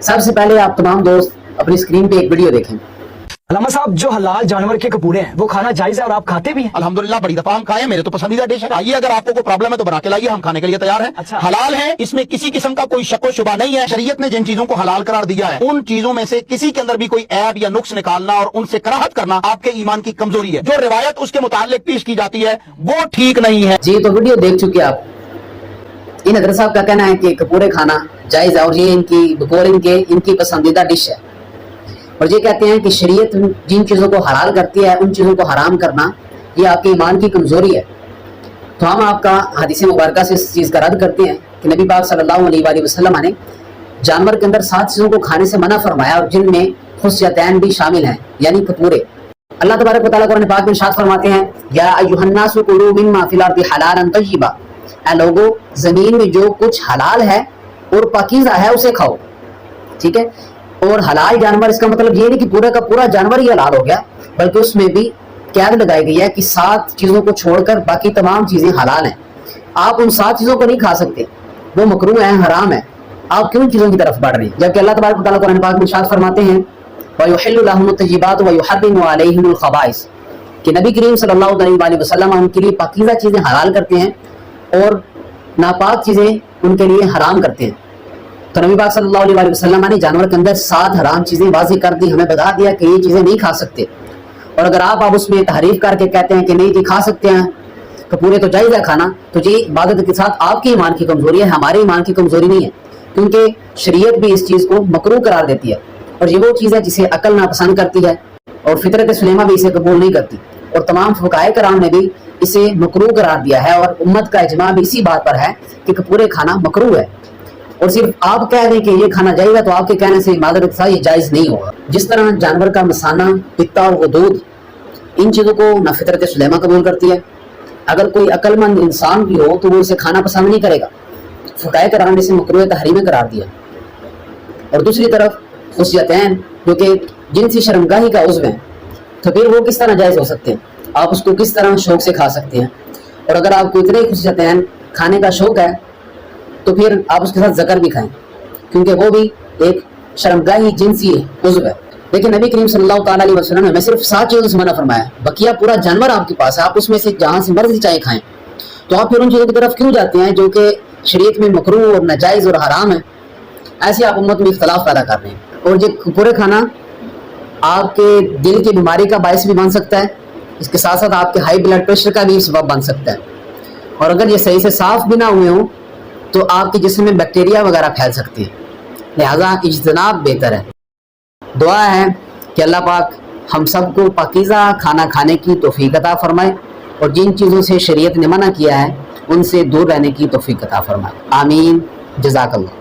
سب سے پہلے آپ تمام دوست اپنی اسکرین پہ ایک ویڈیو دیکھیں۔ علامہ صاحب جو حلال جانور کے کپورے ہیں وہ کھانا جائز ہے اور آپ کھاتے بھی ہیں؟ الحمدللہ بڑی دفعہ ہم کھائے ہیں، میرے تو پسندیدہ ڈش ہے۔ آئیے اگر آپ کو کوئی پرابلم ہے تو بنا کے لائیے، ہم کھانے کے لیے تیار ہیں۔ اچھا۔ حلال ہے، اس میں کسی قسم کا کوئی شک و شبہ نہیں ہے۔ شریعت نے جن چیزوں کو حلال قرار دیا ہے ان چیزوں میں سے کسی کے اندر بھی کوئی عیب یا نقص نکالنا اور ان سے کراہت کرنا آپ کے ایمان کی کمزوری ہے۔ جو روایت اس کے متعلق پیش کی جاتی ہے وہ ٹھیک نہیں ہے۔ جی تو ویڈیو دیکھ چکے آپ۔ ان حضرت صاحب کا کہنا ہے کہ کپورے کھانا جائز ہے اور یہ ان کی بقول ان کی پسندیدہ ڈش ہے، اور یہ کہتے ہیں کہ شریعت جن چیزوں کو حلال کرتی ہے ان چیزوں کو حرام کرنا یہ آپ کے ایمان کی کمزوری ہے۔ تو ہم آپ کا حدیث مبارکہ سے اس چیز کا رد کرتے ہیں کہ نبی پاک صلی اللہ علیہ وآلہ وسلم نے جانور کے اندر 7 چیزوں کو کھانے سے منع فرمایا اور جن میں خصیتین بھی شامل ہیں، یعنی کپورے۔ اللہ تبارک و تعالیٰ قرآن پاک میں ارشاد فرماتے ہیں یا ایھا الناس کلوا مما فی الارض حلالا طیبا، اے لوگو زمین میں جو کچھ حلال ہے اور پاکیزہ ہے اسے کھاؤ، ٹھیک ہے۔ اور حلال جانور اس کا مطلب یہ نہیں کہ پورا کا پورا جانور ہی حلال ہو گیا، بلکہ اس میں بھی قید لگائی گئی ہے کہ 7 چیزوں کو چھوڑ کر باقی تمام چیزیں حلال ہیں۔ آپ ان 7 چیزوں کو نہیں کھا سکتے، وہ مکروہ ہیں، حرام ہے۔ آپ کیوں چیزوں کی طرف بڑھ رہے ہیں؟ جبکہ اللہ تبارک و تعالیٰ قرآن پاک میں ارشاد فرماتے ہیں وَيُحِلُّ لَهُمُ الطَّيِّبَاتُ وَيُحَرِّمُ عَلَيْهِمُ الْخَبَائِثَ، کہ نبی کریم صلی اللہ علیہ وسلم ان کے لیے پاکیزہ چیزیں حلال کرتے ہیں اور ناپاک چیزیں ان کے لیے حرام کرتے ہیں۔ تو نبی پاک صلی اللہ علیہ وسلم نے جانور کے اندر 7 حرام چیزیں واضح کر دی، ہمیں بتا دیا کہ یہ چیزیں نہیں کھا سکتے۔ اور اگر آپ اس میں تحریف کر کے کہتے ہیں کہ نہیں جی کھا سکتے ہیں کپورے تو جائز ہے کھانا، تو جی عبادت کے ساتھ آپ کی ایمان کی کمزوری ہے، ہمارے ایمان کی کمزوری نہیں ہے، کیونکہ شریعت بھی اس چیز کو مکروہ قرار دیتی ہے، اور یہ وہ چیز ہے جسے عقل ناپسند کرتی ہے اور فطرت سلیمہ بھی اسے قبول نہیں کرتی، اور تمام فقہائے کرام نے بھی اسے مکروہ قرار دیا ہے، اور امت کا اجماع بھی اسی بات پر ہے کہ کپورے کھانا مکروہ ہے۔ اور صرف آپ کہہ دیں کہ یہ کھانا جائز ہے تو آپ کے کہنے سے عبادت کے ساتھ یہ جائز نہیں ہوگا۔ جس طرح جانور کا مثانہ، پتا اور غدود، ان چیزوں کو نہ فطرت سلیمہ قبول کرتی ہے، اگر کوئی عقل مند انسان بھی ہو تو وہ اسے کھانا پسند نہیں کرے گا، فقہائے کرام نے اسے مکروہ تحریمی قرار دیا۔ اور دوسری طرف خصیتین جو کہ جنسی شرمگاہی کا عضو ہیں، تو پھر وہ کس طرح جائز ہو سکتے ہیں؟ آپ اس کو کس طرح شوق سے کھا سکتے ہیں؟ اور اگر آپ کو اتنے خصیتین کھانے کا شوق ہے تو پھر آپ اس کے ساتھ ذکر بھی کھائیں، کیونکہ وہ بھی ایک شرمگاہی جنسی عضو ہے۔ لیکن نبی کریم صلی اللہ تعالیٰ علیہ وسلم نے ہمیں صرف 7 چیزوں سے منع فرمایا، بقیہ پورا جانور آپ کے پاس ہے، آپ اس میں سے جہاں سے مرضی چاہے کھائیں، تو آپ پھر ان چیزوں کی طرف کیوں جاتے ہیں جو کہ شریعت میں مکروہ اور ناجائز اور حرام ہے؟ ایسے آپ امت میں اختلاف پیدا کر رہے ہیں۔ اور یہ کپورے کھانا آپ کے دل کی بیماری کا باعث بھی بن سکتا ہے، اس کے ساتھ ساتھ آپ کے ہائی بلڈ پریشر کا بھی سبب بن سکتا ہے، اور اگر یہ صحیح سے صاف بھی نہ ہوئے ہوں تو آپ کے جسم میں بیکٹیریا وغیرہ پھیل سکتی ہے، لہذا اجتناب بہتر ہے۔ دعا ہے کہ اللہ پاک ہم سب کو پاکیزہ کھانا کھانے کی توفیق عطا فرمائے، اور جن چیزوں سے شریعت نے منع کیا ہے ان سے دور رہنے کی توفیق عطا فرمائے۔ آمین، جزاک اللہ۔